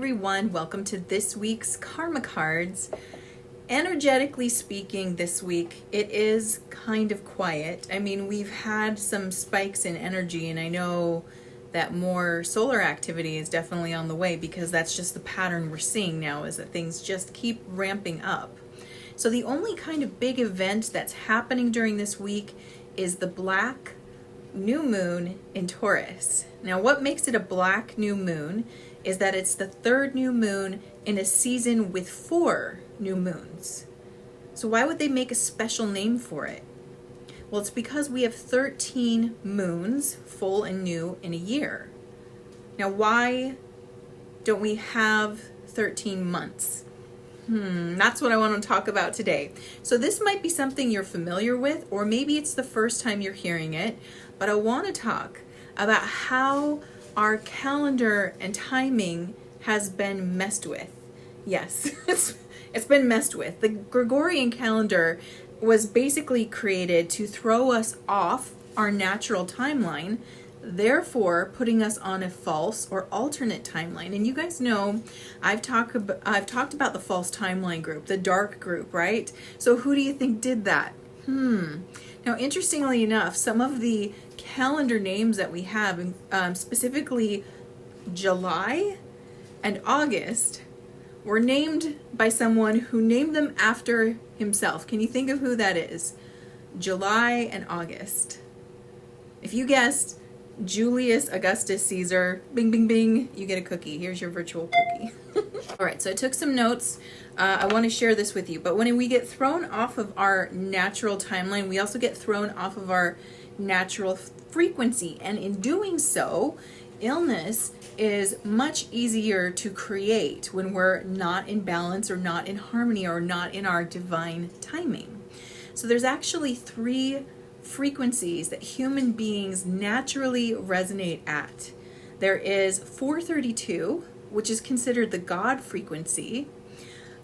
everyone, welcome to this week's Karma Cards. Energetically speaking, this week it is kind of quiet. I mean, we've had some spikes in energy, and I know that more solar activity is definitely on the way because that's just the pattern we're seeing now, is that things just keep ramping up. So the only kind of big event that's happening during this week is the black new moon in Taurus. Now, what makes it a black new moon is that it's the third new moon in a season with 4 new moons. So why would they make a special name for it? Well, it's because we have 13 moons, full and new, in a year. Now, why don't we have 13 months? That's what I want to talk about today. So this might be something you're familiar with, or maybe it's the first time you're hearing it, but I want to talk about how our calendar and timing has been messed with. Yes, it's been messed with. The Gregorian calendar was basically created to throw us off our natural timeline, therefore putting us on a false or alternate timeline. And you guys know I've talked about the false timeline group, the dark group, right? So who do you think did that? Now, interestingly enough, some of the calendar names that we have, specifically July and August, were named by someone who named them after himself. Can you think of who that is? July and August. If you guessed Julius Augustus Caesar, bing, bing, bing, you get a cookie. Here's your virtual cookie. All right, so I took some notes. I want to share this with you. But when we get thrown off of our natural timeline, we also get thrown off of our natural frequency. And in doing so, illness is much easier to create when we're not in balance or not in harmony or not in our divine timing. So there's actually 3 frequencies that human beings naturally resonate at. There is 432, which is considered the God frequency,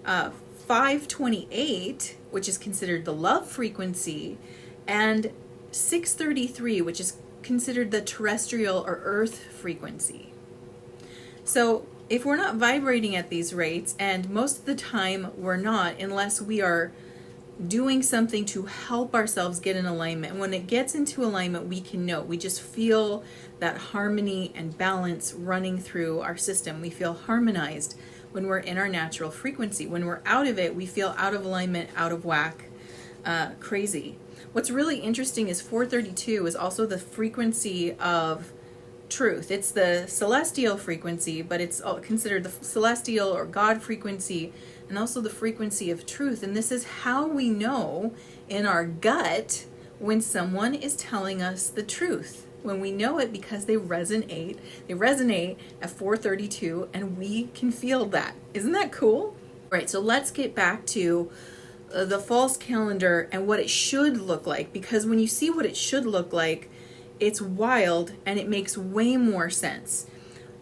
528, which is considered the love frequency, and 633, which is considered the terrestrial or earth frequency. So if we're not vibrating at these rates, and most of the time we're not, unless we are doing something to help ourselves get in alignment. When it gets into alignment, we can know. We just feel that harmony and balance running through our system. We feel harmonized when we're in our natural frequency. When we're out of it, we feel out of alignment, out of whack, crazy. What's really interesting is 432 is also the frequency of truth. It's the celestial frequency, but it's considered the celestial or God frequency, and also the frequency of truth. And this is how we know in our gut when someone is telling us the truth. When we know it, because they resonate at 432, and we can feel that. Isn't that cool? All right, so let's get back to the false calendar and what it should look like, because when you see what it should look like, it's wild and it makes way more sense.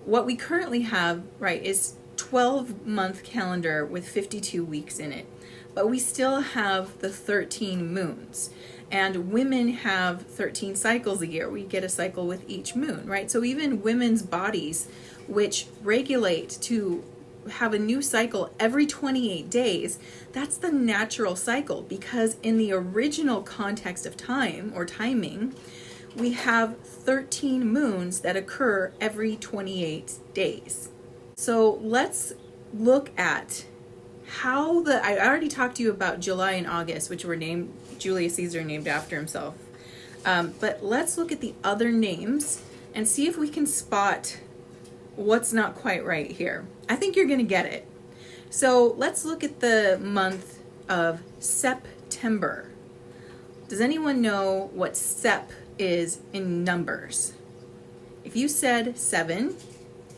What we currently have, right, is 12-month calendar with 52 weeks in it, but we still have the 13 moons, and women have 13 cycles a year. We get a cycle with each moon, right? So even women's bodies, which regulate to have a new cycle every 28 days, that's the natural cycle, because in the original context of time or timing, we have 13 moons that occur every 28 days. So let's look at how I already talked to you about July and August, which were named, Julius Caesar named after himself. But let's look at the other names and see if we can spot what's not quite right here. I think you're going to get it. So let's look at the month of September. Does anyone know what Sep is in numbers? If you said 7,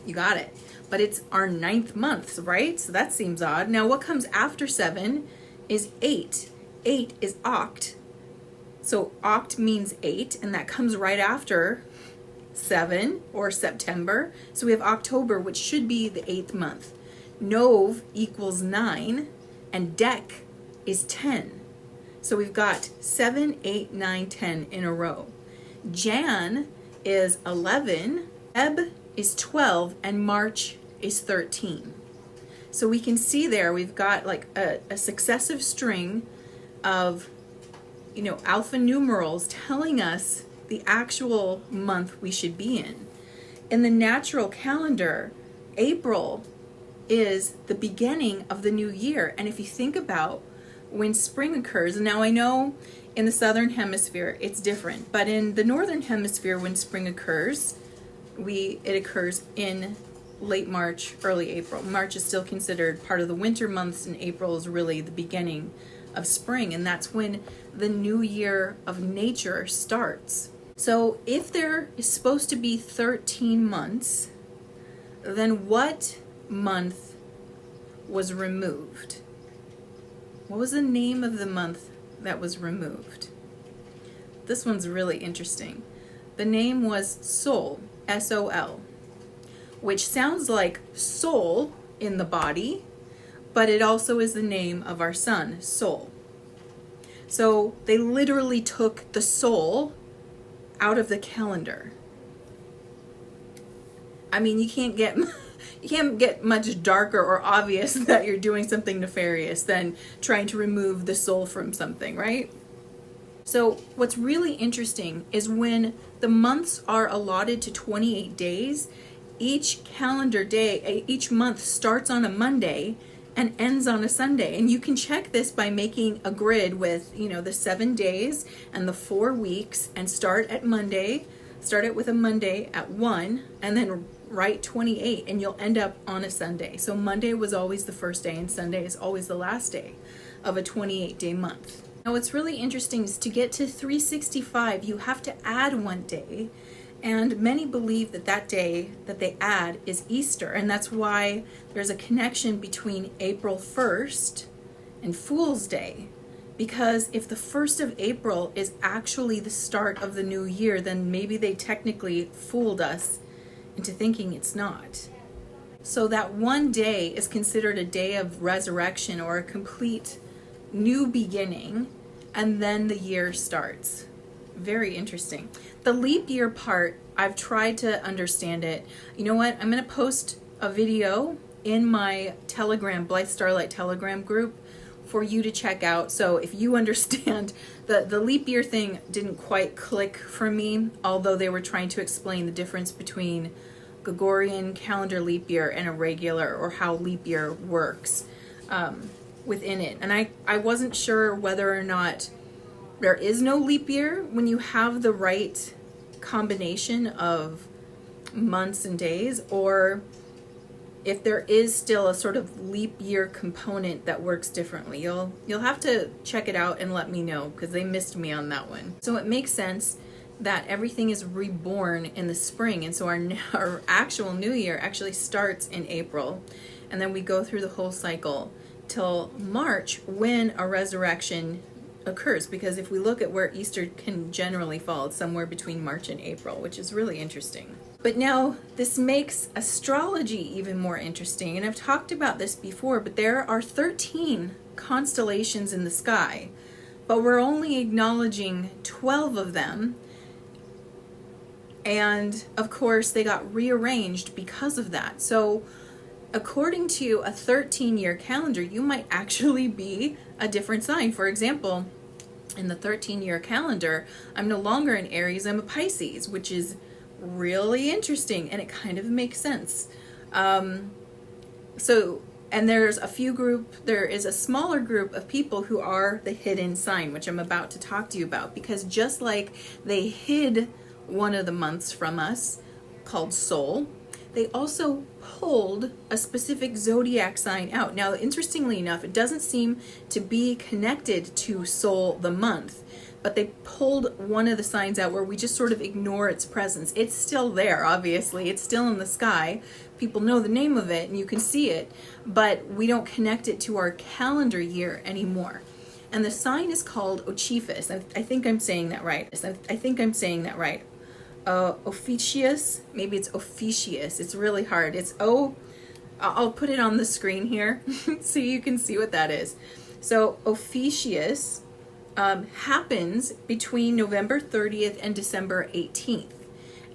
you got it. But it's our 9th month, right? So that seems odd. Now, what comes after 7 is 8. 8 is Oct. So Oct means 8, and that comes right after 7 or September. So we have October, which should be the 8th month. Nov equals 9, and Dec is 10. So we've got 7, 8, 9, 10 in a row. Jan is 11, Feb is 12, and March is 13. So we can see there we've got like a successive string of, alpha numerals telling us the actual month we should be in. In the natural calendar, April is the beginning of the new year. And if you think about when spring occurs, now I know in the southern hemisphere it's different, but in the northern hemisphere when spring occurs, it occurs in late March, early April. March is still considered part of the winter months, and April is really the beginning of spring, and that's when the new year of nature starts. So if there is supposed to be 13 months, then what month was removed? What was the name of the month that was removed? This one's really interesting. The name was Sol, S-O-L, which sounds like soul in the body, but it also is the name of our sun, Sol. So they literally took the soul out of the calendar. I mean, you can't get much darker or obvious that you're doing something nefarious than trying to remove the soul from something, right? So what's really interesting is when the months are allotted to 28 days, each calendar day, each month starts on a Monday and ends on a Sunday. And you can check this by making a grid with, the 7 days and the 4 weeks, and start at Monday, start it with a Monday at 1, and then write 28, and you'll end up on a Sunday. So Monday was always the first day, and Sunday is always the last day of a 28-day month. Now what's really interesting is to get to 365, you have to add 1 day. And many believe that day that they add is Easter. And that's why there's a connection between April 1st and Fool's Day. Because if the 1st of April is actually the start of the new year, then maybe they technically fooled us into thinking it's not. So that 1 day is considered a day of resurrection or a complete new beginning, and then the year starts. Very interesting. The leap year part, I've tried to understand it. You know what? I'm going to post a video in my Telegram, Blythe Starlight Telegram group for you to check out. So if you understand, the leap year thing didn't quite click for me, although they were trying to explain the difference between Gregorian calendar leap year and a regular, or how leap year works within it. And I wasn't sure whether or not there is no leap year when you have the right combination of months and days, or if there is still a sort of leap year component that works differently. You'll have to check it out and let me know, because they missed me on that one. So it makes sense that everything is reborn in the spring, and so our actual new year actually starts in April, and then we go through the whole cycle till March when a resurrection occurs, because if we look at where Easter can generally fall, it's somewhere between March and April, which is really interesting. But now this makes astrology even more interesting, and I've talked about this before, but there are 13 constellations in the sky, but we're only acknowledging 12 of them, and of course they got rearranged because of that. So according to a 13-year calendar, you might actually be a different sign. For example, in the 13-year calendar, I'm no longer in Aries, I'm a Pisces, which is really interesting, and it kind of makes sense. And there is a smaller group of people who are the hidden sign, which I'm about to talk to you about, because just like they hid one of the months from us, called Sol, they also pulled a specific zodiac sign out. Now, interestingly enough, it doesn't seem to be connected to Sol the month, but they pulled one of the signs out where we just sort of ignore its presence. It's still there, obviously. It's still in the sky. People know the name of it and you can see it, but we don't connect it to our calendar year anymore. And the sign is called Ochiphus. I think I'm saying that right. Ophiuchus, maybe it's Ophiuchus. It's really hard. I'll put it on the screen here so you can see what that is. So Ophiuchus happens between November 30th and December 18th.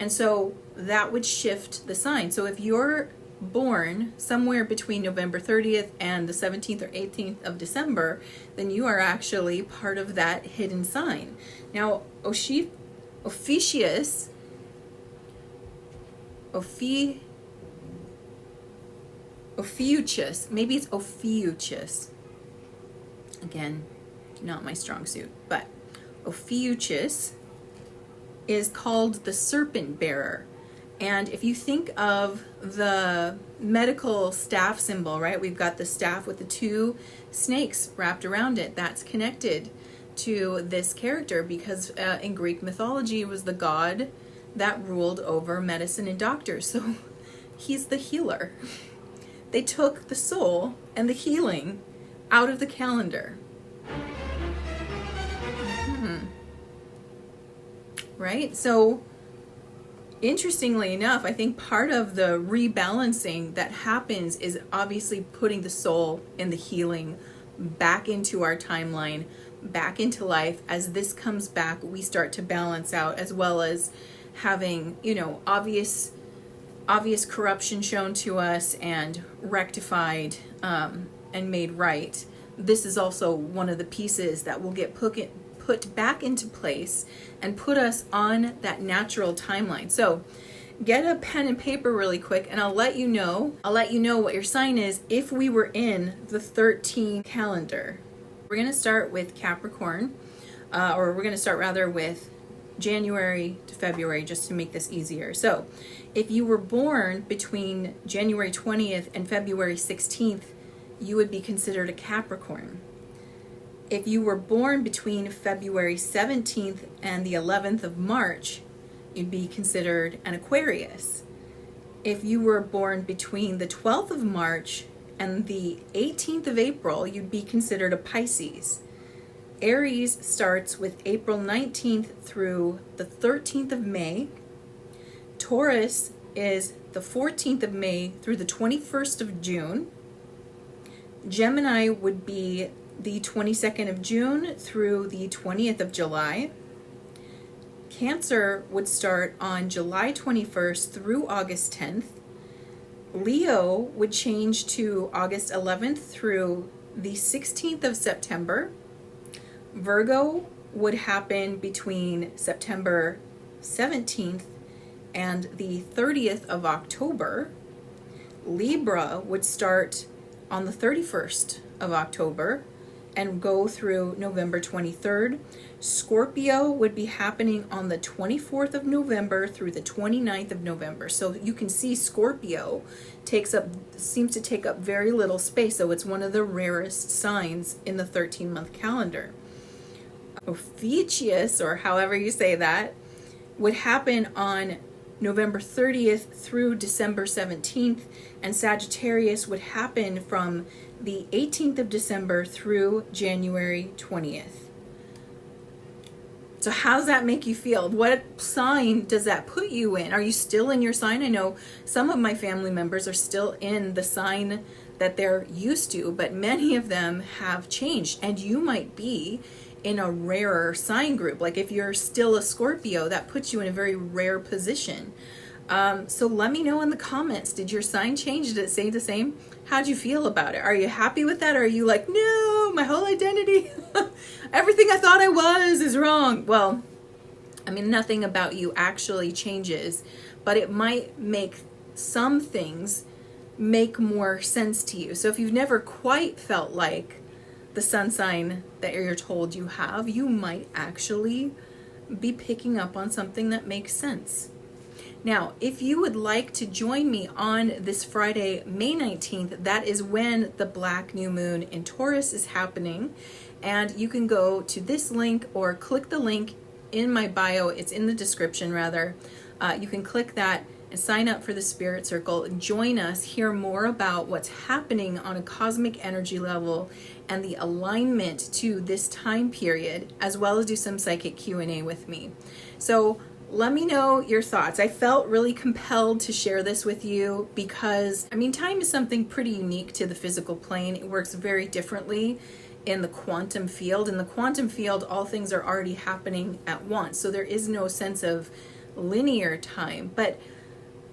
And so that would shift the sign. So if your born somewhere between November 30th and the 17th or 18th of December, then you are actually part of that hidden sign. Now, Ophiuchus, maybe it's Ophiuchus. Again, not my strong suit, but Ophiuchus is called the serpent bearer. And if you think of the medical staff symbol, right? We've got the staff with the two snakes wrapped around it. That's connected to this character because in Greek mythology it was the god that ruled over medicine and doctors. So he's the healer. They took the soul and the healing out of the calendar. Right? So interestingly enough, I think part of the rebalancing that happens is obviously putting the soul and the healing back into our timeline, back into life. As this comes back, we start to balance out, as well as having, obvious corruption shown to us and rectified and made right. This is also one of the pieces that will get put back into place and put us on that natural timeline. So get a pen and paper really quick, and I'll let you know what your sign is if we were in the 13 calendar. We're going to start with Capricorn, or we're going to start rather with January to February, just to make this easier. So if you were born between January 20th and February 16th, you would be considered a Capricorn. If you were born between February 17th and the 11th of March, you'd be considered an Aquarius. If you were born between the 12th of March and the 18th of April, you'd be considered a Pisces. Aries starts with April 19th through the 13th of May. Taurus is the 14th of May through the 21st of June. Gemini would be the 22nd of June through the 20th of July. Cancer would start on July 21st through August 10th. Leo would change to August 11th through the 16th of September. Virgo would happen between September 17th and the 30th of October. Libra would start on the 31st of October and go through November 23rd. Scorpio would be happening on the 24th of November through the 29th of November. So you can see Scorpio seems to take up very little space. So it's one of the rarest signs in the 13-month calendar. Ophiuchus, or however you say that, would happen on November 30th through December 17th, and Sagittarius would happen from the 18th of December through January 20th. So how does that make you feel? What sign does that put you in? Are you still in your sign? I know some of my family members are still in the sign that they're used to, but many of them have changed, and you might be in a rarer sign group. Like if you're still a Scorpio, that puts you in a very rare position. So let me know in the comments, did your sign change? Did it stay the same? How'd you feel about it? Are you happy with that? Or are you like, no, my whole identity, everything I thought I was is wrong? Well, I mean, nothing about you actually changes, but it might make some things make more sense to you. So if you've never quite felt like the sun sign that you're told you have, you might actually be picking up on something that makes sense. Now, if you would like to join me on this Friday, May 19th, that is when the Black New Moon in Taurus is happening. And you can go to this link or click the link in my bio. It's in the description, rather. You can click that and sign up for the Spirit Circle. Join us, hear more about what's happening on a cosmic energy level and the alignment to this time period, as well as do some psychic Q&A with me. So let me know your thoughts. I felt really compelled to share this with you because, I mean, time is something pretty unique to the physical plane. It works very differently in the quantum field. In the quantum field, all things are already happening at once. So there is no sense of linear time. But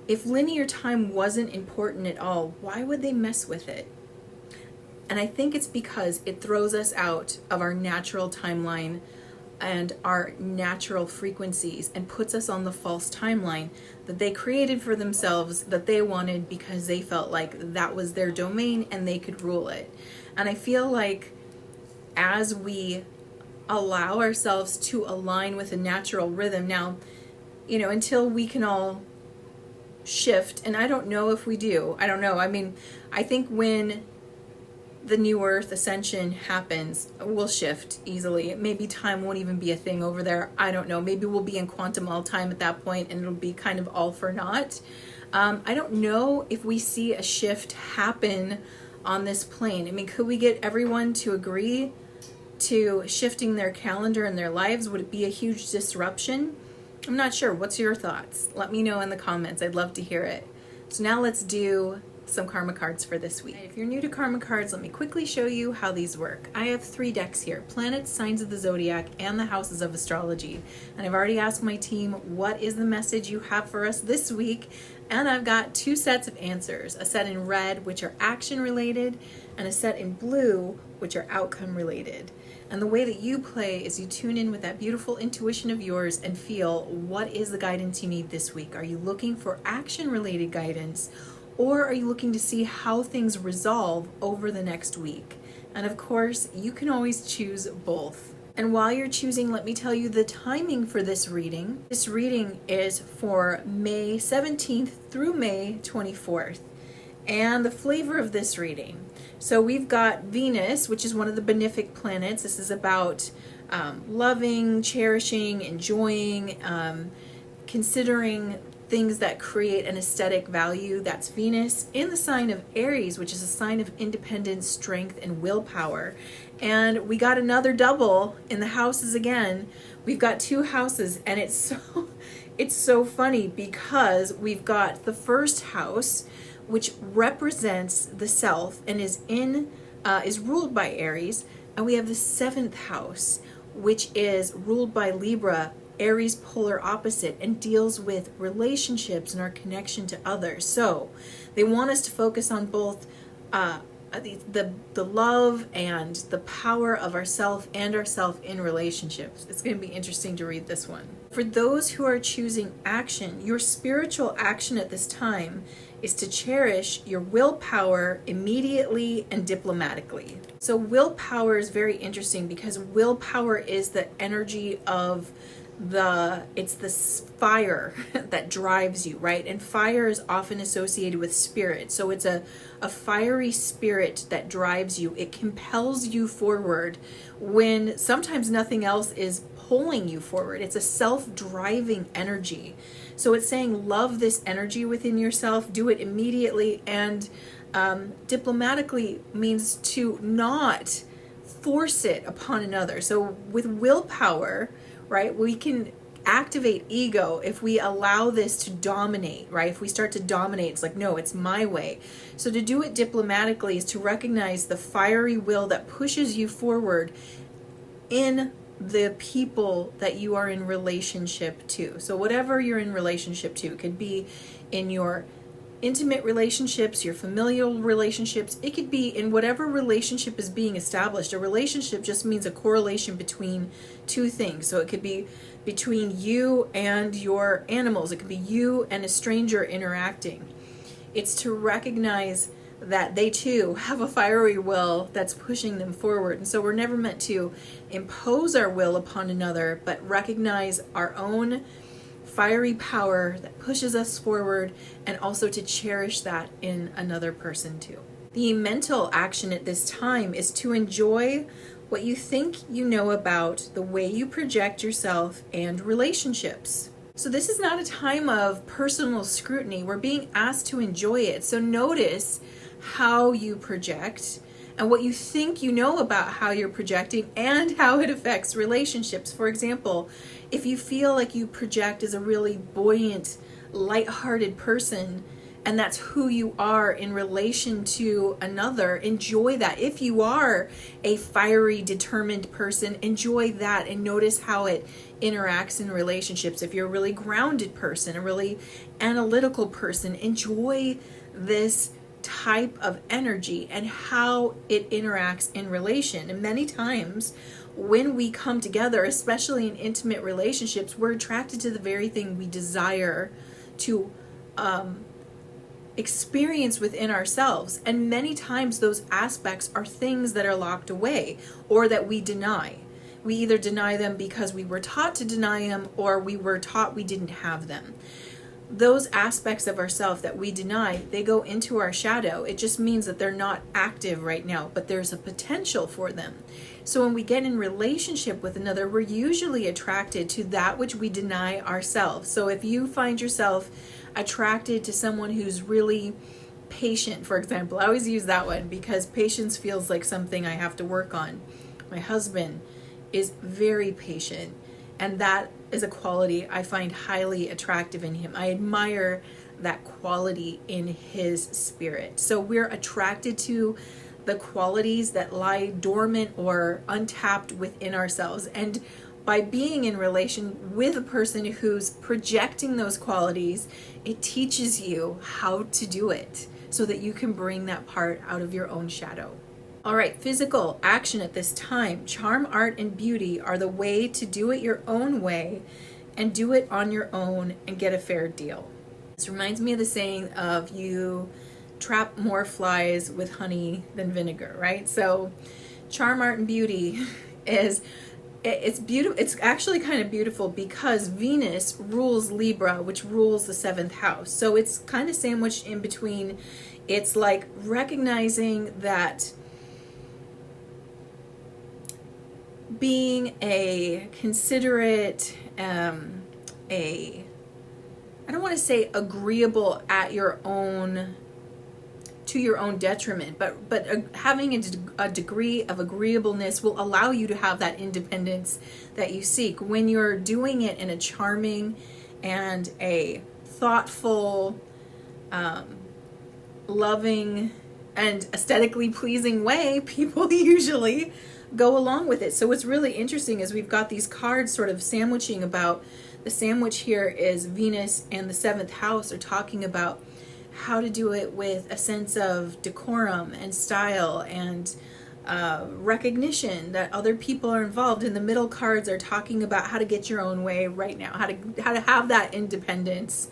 if linear time wasn't important at all, why would they mess with it? And I think it's because it throws us out of our natural timeline and our natural frequencies and puts us on the false timeline that they created for themselves, that they wanted because they felt like that was their domain and they could rule it. And I feel like as we allow ourselves to align with a natural rhythm, now, until we can all shift, and I don't know if we do. I don't know. I mean, I think when the new earth ascension happens, we'll shift easily. Maybe time won't even be a thing over there. I don't know. Maybe we'll be in quantum all time at that point and it'll be kind of all for naught. I don't know if we see a shift happen on this plane. I mean, could we get everyone to agree to shifting their calendar and their lives? Would it be a huge disruption? I'm not sure. What's your thoughts? Let me know in the comments. I'd love to hear it. So now let's do some karma cards for this week. If you're new to karma cards, let me quickly show you how these work. I have 3 decks here: planets, signs of the zodiac, and the houses of astrology. And I've already asked my team, what is the message you have for us this week? And I've got 2 sets of answers, a set in red, which are action related, and a set in blue, which are outcome related. And the way that you play is you tune in with that beautiful intuition of yours and feel what is the guidance you need this week. Are you looking for action related guidance, or are you looking to see how things resolve over the next week? And of course, you can always choose both. And while you're choosing, let me tell you the timing for this reading. This reading is for May 17th through May 24th. And the flavor of this reading. So we've got Venus, which is one of the benefic planets. This is about loving, cherishing, enjoying, considering things that create an aesthetic value. That's Venus in the sign of Aries, which is a sign of independence, strength, and willpower. And we got another double in the houses again. We've got 2 houses, and it's so funny because we've got the first house, which represents the self and is ruled by Aries, and we have the 7th house, which is ruled by Libra, Aries polar opposite, and deals with relationships and our connection to others. So they want us to focus on both the love and the power of ourself and ourself in relationships. It's going to be interesting to read this one. For those who are choosing action, your spiritual action at this time is to cherish your willpower immediately and diplomatically. So willpower is very interesting because willpower is the energy of it's the fire that drives you, right? And fire is often associated with spirit. So it's a fiery spirit that drives you. It compels you forward when sometimes nothing else is pulling you forward. It's a self-driving energy. So it's saying love this energy within yourself, do it immediately, and diplomatically means to not force it upon another. So with willpower, right, we can activate ego if we allow this to dominate, right? If we start to dominate, it's like, no, it's my way. So to do it diplomatically is to recognize the fiery will that pushes you forward in the people that you are in relationship to. So whatever you're in relationship to, it could be in your intimate relationships, your familial relationships. It could be in whatever relationship is being established. A relationship just means a correlation between 2 things. So it could be between you and your animals. It could be you and a stranger interacting. It's to recognize that they too have a fiery will that's pushing them forward. And so we're never meant to impose our will upon another, but recognize our own fiery power that pushes us forward, and also to cherish that in another person too. The mental action at this time is to enjoy what you think you know about the way you project yourself and relationships. So this is not a time of personal scrutiny. We're being asked to enjoy it. So notice how you project and what you think you know about how you're projecting and how it affects relationships. For example, if you feel like you project as a really buoyant, lighthearted person, and that's who you are in relation to another, enjoy that. If you are a fiery, determined person, enjoy that and notice how it interacts in relationships. If you're a really grounded person, a really analytical person, enjoy this type of energy and how it interacts in relation. And many times when we come together, especially in intimate relationships, we're attracted to the very thing we desire to experience within ourselves. And many times those aspects are things that are locked away or that we deny. We either deny them because we were taught to deny them, or we were taught we didn't have them. Those aspects of ourselves that we deny, they go into our shadow. It just means that they're not active right now, but there's a potential for them. So when we get in relationship with another, we're usually attracted to that which we deny ourselves. So if you find yourself attracted to someone who's really patient, for example, I always use that one because patience feels like something I have to work on. My husband is very patient, and that is a quality I find highly attractive in him. I admire that quality in his spirit. So we're attracted to the qualities that lie dormant or untapped within ourselves. And by being in relation with a person who's projecting those qualities, it teaches you how to do it so that you can bring that part out of your own shadow. All right, physical action at this time. Charm, art, and beauty are the way to do it your own way and do it on your own and get a fair deal. This reminds me of the saying of you trap more flies with honey than vinegar, right? So charm, art, and beauty it's beautiful. It's actually kind of beautiful because Venus rules Libra, which rules the 7th house. So it's kind of sandwiched in between. It's like recognizing that being a considerate, I don't want to say agreeable at your own, to your own detriment, but having a degree of agreeableness will allow you to have that independence that you seek when you're doing it in a charming and a thoughtful, loving, and aesthetically pleasing way. People usually go along with it. So what's really interesting is we've got these cards sort of sandwiching about, the sandwich here is Venus and the 7th house are talking about how to do it with a sense of decorum and style and recognition that other people are involved. And the middle cards are talking about how to get your own way right now, how to have that independence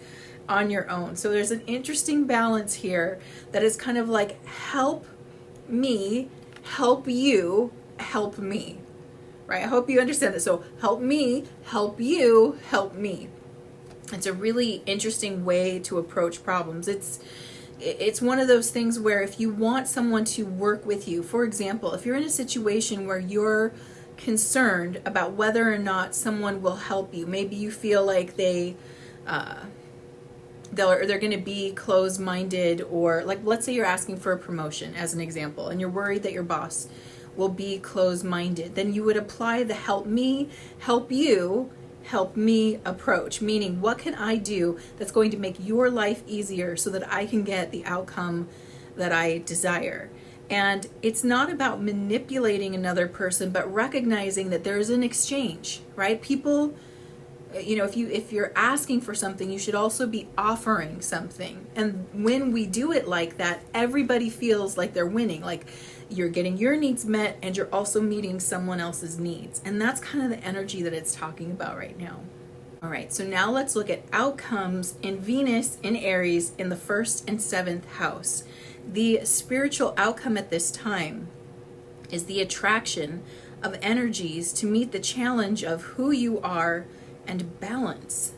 on your own. So there's an interesting balance here that is kind of like help me, help you, help me, right? I hope you understand that. So help me, help you, help me. It's a really interesting way to approach problems. It's one of those things where if you want someone to work with you, for example, if you're in a situation where you're concerned about whether or not someone will help you, maybe you feel like they're going to be closed-minded, or like let's say you're asking for a promotion as an example and you're worried that your boss will be closed-minded, then you would apply the help me, help you, help me approach, meaning what can I do that's going to make your life easier so that I can get the outcome that I desire. And it's not about manipulating another person, but recognizing that there's an exchange, right? People, if you're asking for something, you should also be offering something. And when we do it like that, everybody feels like they're winning, like you're getting your needs met and you're also meeting someone else's needs. And that's kind of the energy that it's talking about right now. All right, so now let's look at outcomes in Venus in Aries in the 1st and 7th house. The spiritual outcome at this time is the attraction of energies to meet the challenge of who you are and balance.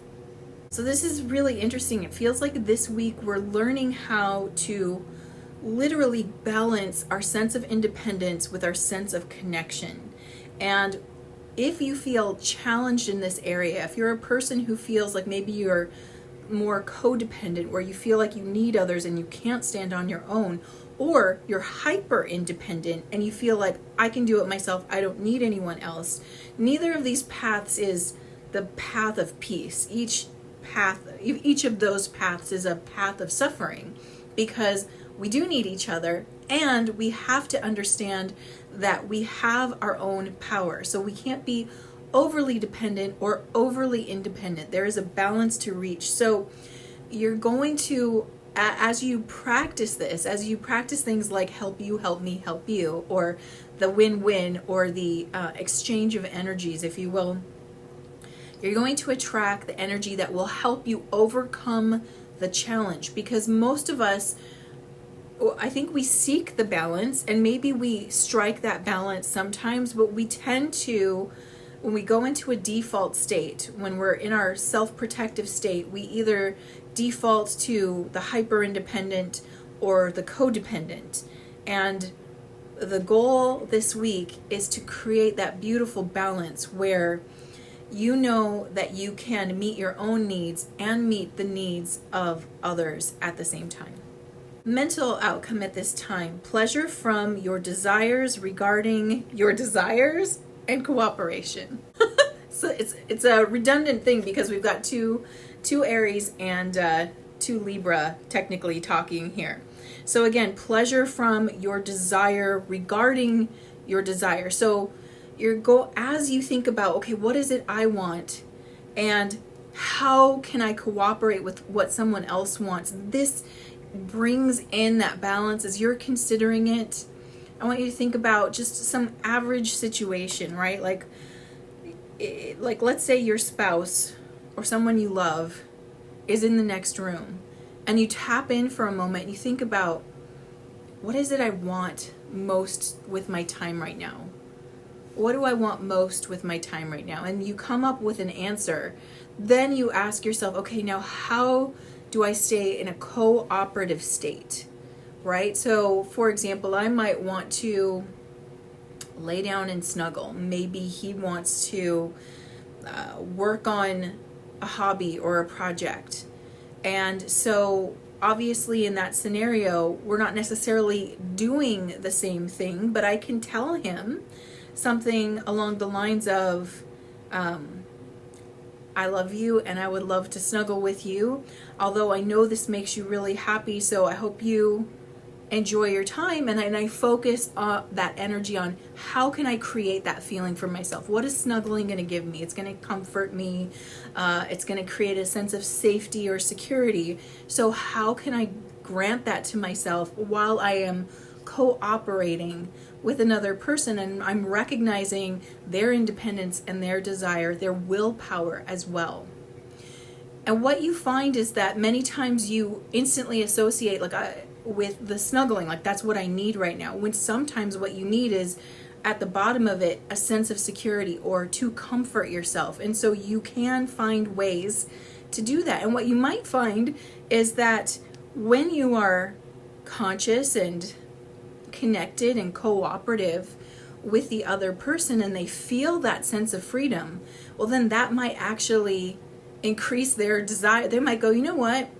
So this is really interesting. It feels like this week we're learning how to literally balance our sense of independence with our sense of connection. And if you feel challenged in this area, if you're a person who feels like maybe you're more codependent, where you feel like you need others and you can't stand on your own, or you're hyper independent and you feel like I can do it myself, I don't need anyone else, neither of these paths is the path of peace. Each path, each of those paths is a path of suffering, because we do need each other, and we have to understand that we have our own power. So we can't be overly dependent or overly independent. There is a balance to reach. So you're going to, as you practice this, as you practice things like help you, help me, help you, or the win-win, or the exchange of energies, if you will, you're going to attract the energy that will help you overcome the challenge. Because most of us, I think we seek the balance, and maybe we strike that balance sometimes, but we tend to, when we go into a default state, when we're in our self-protective state, we either default to the hyper-independent or the codependent. And the goal this week is to create that beautiful balance where you know that you can meet your own needs and meet the needs of others at the same time. Mental outcome at this time: pleasure from your desires regarding your desires and cooperation. So it's a redundant thing because we've got two Aries and two Libra technically talking here. So again, pleasure from your desire regarding your desire. So as you think about, okay, what is it I want, and how can I cooperate with what someone else wants? This brings in that balance as you're considering it. I want you to think about just some average situation, right? Like let's say your spouse or someone you love is in the next room, and you tap in for a moment and you think about, what is it I want most with my time right now? What do I want most with my time right now? And you come up with an answer. Then you ask yourself, okay, now how do I stay in a cooperative state, right? So, for example, I might want to lay down and snuggle. Maybe he wants to work on a hobby or a project. And so, obviously, in that scenario, we're not necessarily doing the same thing, but I can tell him something along the lines of, I love you and I would love to snuggle with you, although I know this makes you really happy, so I hope you enjoy your time. And I focus that energy on, how can I create that feeling for myself? What is snuggling going to give me? It's going to comfort me. It's going to create a sense of safety or security. So how can I grant that to myself while I am cooperating with another person, and I'm recognizing their independence and their desire, their willpower as well. And what you find is that many times you instantly associate with the snuggling, like that's what I need right now, when sometimes what you need is, at the bottom of it, a sense of security or to comfort yourself. And so you can find ways to do that. And what you might find is that when you are conscious and connected and cooperative with the other person, and they feel that sense of freedom, well, then that might actually increase their desire. They might go, you know what,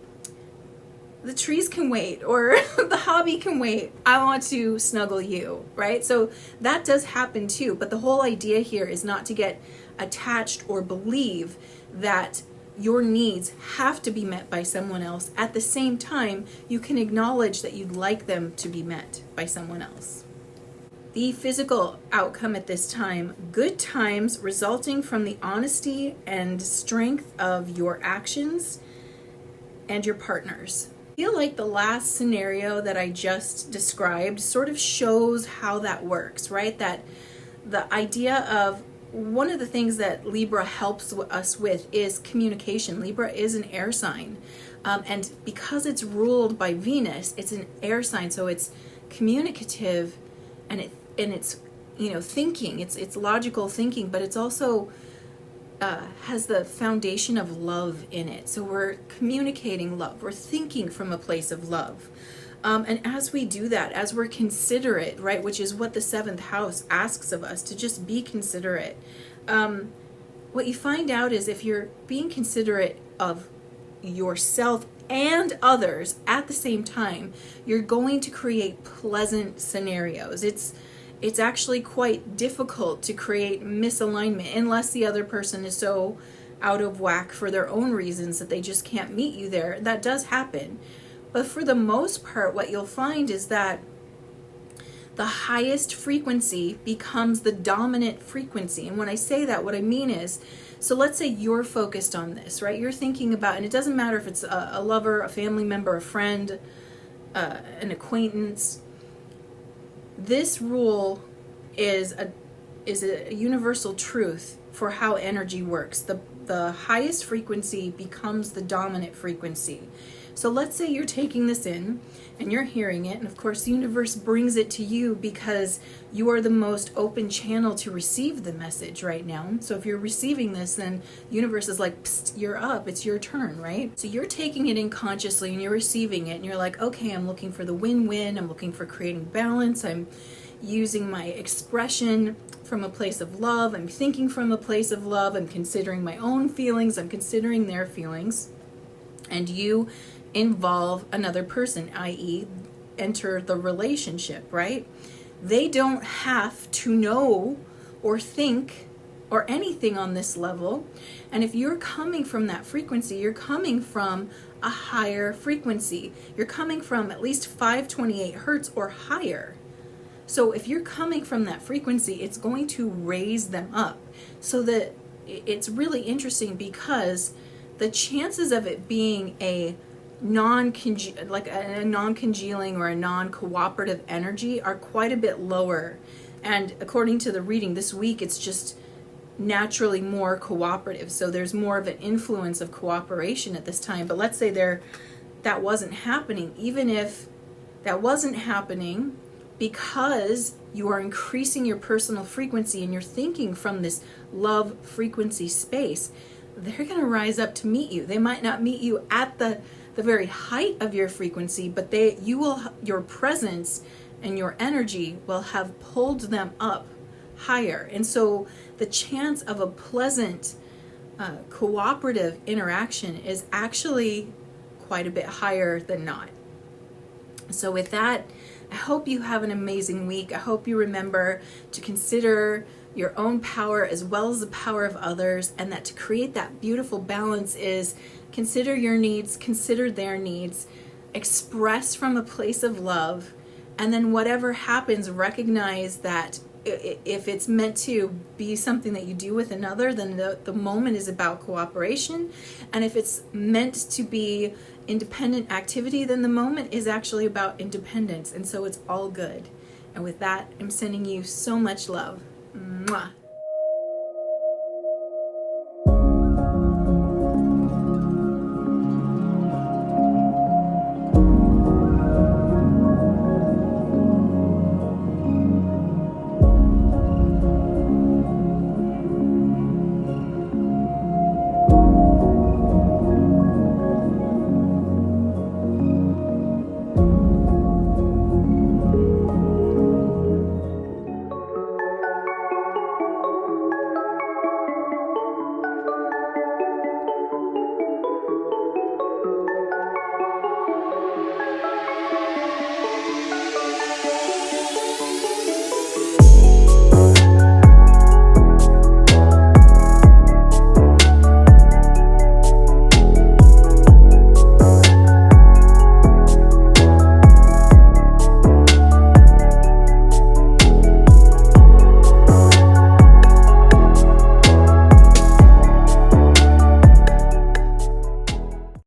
the trees can wait, or the hobby can wait, I want to snuggle you, right? So that does happen too, but the whole idea here is not to get attached or believe that your needs have to be met by someone else. At the same time, you can acknowledge that you'd like them to be met by someone else. The physical outcome at this time: good times resulting from the honesty and strength of your actions and your partners. I feel like the last scenario that I just described sort of shows how that works, right? That the idea of, one of the things that Libra helps us with is communication. Libra is an air sign. And because it's ruled by Venus, it's an air sign. So it's communicative, and it's thinking. It's logical thinking, but it's also has the foundation of love in it. So we're communicating love. We're thinking from a place of love. And as we do that, as we're considerate, right, which is what the 7th house asks of us, to just be considerate, what you find out is, if you're being considerate of yourself and others at the same time, you're going to create pleasant scenarios. It's actually quite difficult to create misalignment unless the other person is so out of whack for their own reasons that they just can't meet you there. That does happen. But for the most part, what you'll find is that the highest frequency becomes the dominant frequency. And when I say that, what I mean is, so let's say you're focused on this, right? You're thinking about, and it doesn't matter if it's a lover, a family member, a friend, an acquaintance. This rule is a universal truth for how energy works. The highest frequency becomes the dominant frequency. So let's say you're taking this in and you're hearing it, and of course the universe brings it to you because you are the most open channel to receive the message right now. So if you're receiving this, then the universe is like, psst, you're up, it's your turn, right? So you're taking it in consciously and you're receiving it, and you're like, okay, I'm looking for the win-win, I'm looking for creating balance, I'm using my expression from a place of love, I'm thinking from a place of love, I'm considering my own feelings, I'm considering their feelings, and you involve another person, i.e. enter the relationship, right? They don't have to know or think or anything on this level. And if you're coming from that frequency, you're coming from a higher frequency. You're coming from at least 528 hertz or higher. So if you're coming from that frequency, it's going to raise them up. So that it's really interesting, because the chances of it being a non-congealing or a non-cooperative energy are quite a bit lower. And according to the reading this week, it's just naturally more cooperative. So there's more of an influence of cooperation at this time. But let's say that wasn't happening. Even if that wasn't happening, because you are increasing your personal frequency and you're thinking from this love frequency space, they're going to rise up to meet you. They might not meet you at the very height of your frequency, but your presence and your energy will have pulled them up higher. And so the chance of a pleasant, cooperative interaction is actually quite a bit higher than not. So with that, I hope you have an amazing week. I hope you remember to consider your own power as well as the power of others, and that to create that beautiful balance is consider your needs, consider their needs, express from a place of love, and then whatever happens, recognize that if it's meant to be something that you do with another, then the moment is about cooperation. And if it's meant to be independent activity, then the moment is actually about independence. And so it's all good. And with that, I'm sending you so much love. Mwah.